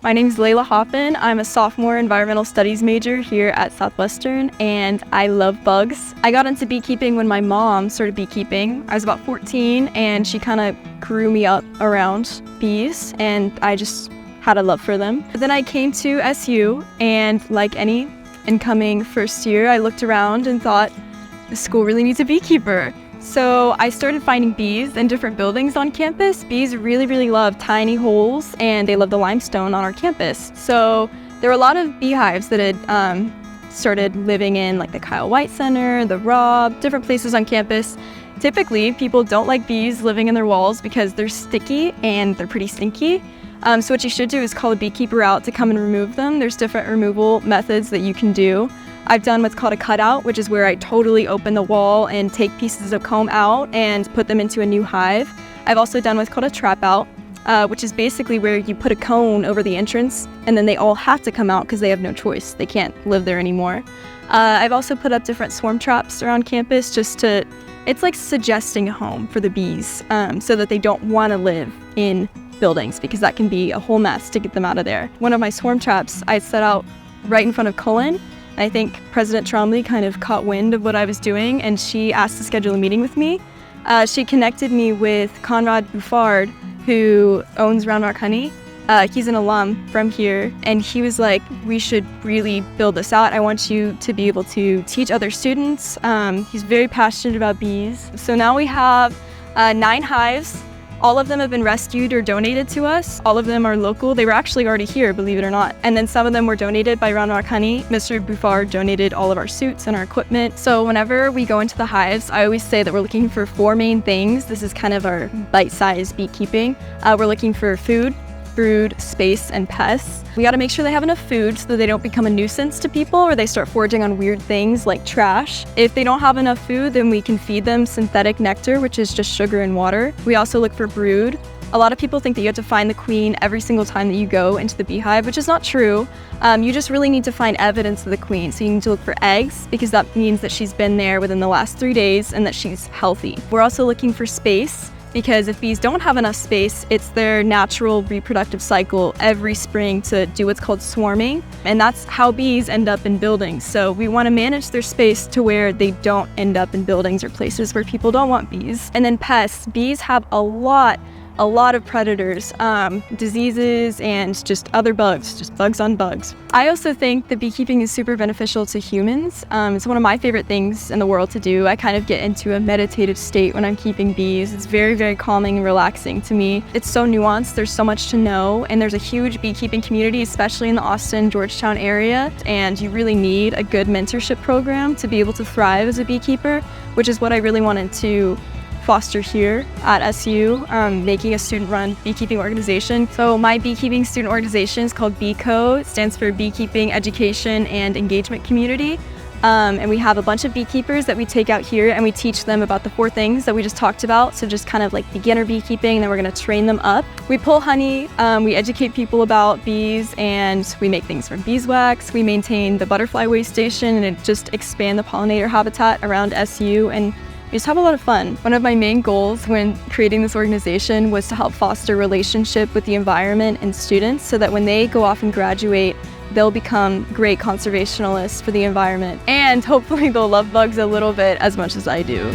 My name is Layla Hoffen. I'm a sophomore environmental studies major here at Southwestern, and I love bugs. I got into beekeeping when my mom started beekeeping. I was about 14, and she kind of grew me up around bees, and I just had a love for them. But then I came to SU, and like any incoming first year, I looked around and thought, the school really needs a beekeeper. So I started finding bees in different buildings on campus. Bees really love tiny holes, and they love the limestone on our campus. So there were a lot of beehives that had started living in like the Kyle White Center, the Robb, different places on campus. Typically, people don't like bees living in their walls because they're sticky and they're pretty stinky. So what you should do is call a beekeeper out to come and remove them. There's different removal methods that you can do. I've done what's called a cutout, which is where I totally open the wall and take pieces of comb out and put them into a new hive. I've also done what's called a trap out, which is basically where you put a cone over the entrance and then they all have to come out because they have no choice. They can't live there anymore. I've also put up different swarm traps around campus it's like suggesting a home for the bees so that they don't want to live in buildings because that can be a whole mess to get them out of there. One of my swarm traps I set out right in front of Cullen. I think President Trombley kind of caught wind of what I was doing, and she asked to schedule a meeting with me. She connected me with Konrad Bouffard, who owns Round Rock Honey. He's an alum from here, and he was like, we should really build this out. I want you to be able to teach other students. He's very passionate about bees. So now we have 9 hives. All of them have been rescued or donated to us. All of them are local. They were actually already here, believe it or not. And then some of them were donated by Round Rock Honey. Mr. Bouffard donated all of our suits and our equipment. So whenever we go into the hives, I always say that we're looking for 4 main things. This is kind of our bite-sized beekeeping. We're looking for food, brood, space, and pests. We gotta make sure they have enough food so that they don't become a nuisance to people or they start foraging on weird things like trash. If they don't have enough food, then we can feed them synthetic nectar, which is just sugar and water. We also look for brood. A lot of people think that you have to find the queen every single time that you go into the beehive, which is not true. You just really need to find evidence of the queen. So you need to look for eggs because that means that she's been there within the last 3 days and that she's healthy. We're also looking for space, because if bees don't have enough space, it's their natural reproductive cycle every spring to do what's called swarming. And that's how bees end up in buildings. So we want to manage their space to where they don't end up in buildings or places where people don't want bees. And then pests. Bees have a lot of predators, diseases, and just other bugs, just bugs on bugs. I also think that beekeeping is super beneficial to humans. It's one of my favorite things in the world to do. I kind of get into a meditative state when I'm keeping bees. It's very calming and relaxing to me. It's so nuanced, there's so much to know, and there's a huge beekeeping community, especially in the Austin, Georgetown area, and you really need a good mentorship program to be able to thrive as a beekeeper, which is what I really wanted to foster here at SU, making a student-run beekeeping organization. So my beekeeping student organization is called BEECO. It stands for Beekeeping Education and Engagement Community. And we have a bunch of beekeepers that we take out here and we teach them about the 4 things that we just talked about. So just kind of like beginner beekeeping, and then we're gonna train them up. We pull honey, we educate people about bees, and we make things from beeswax. We maintain the butterfly way station and just expand the pollinator habitat around SU, and we just have a lot of fun. One of my main goals when creating this organization was to help foster relationship with the environment and students so that when they go off and graduate, they'll become great conservationists for the environment. And hopefully they'll love bugs a little bit as much as I do.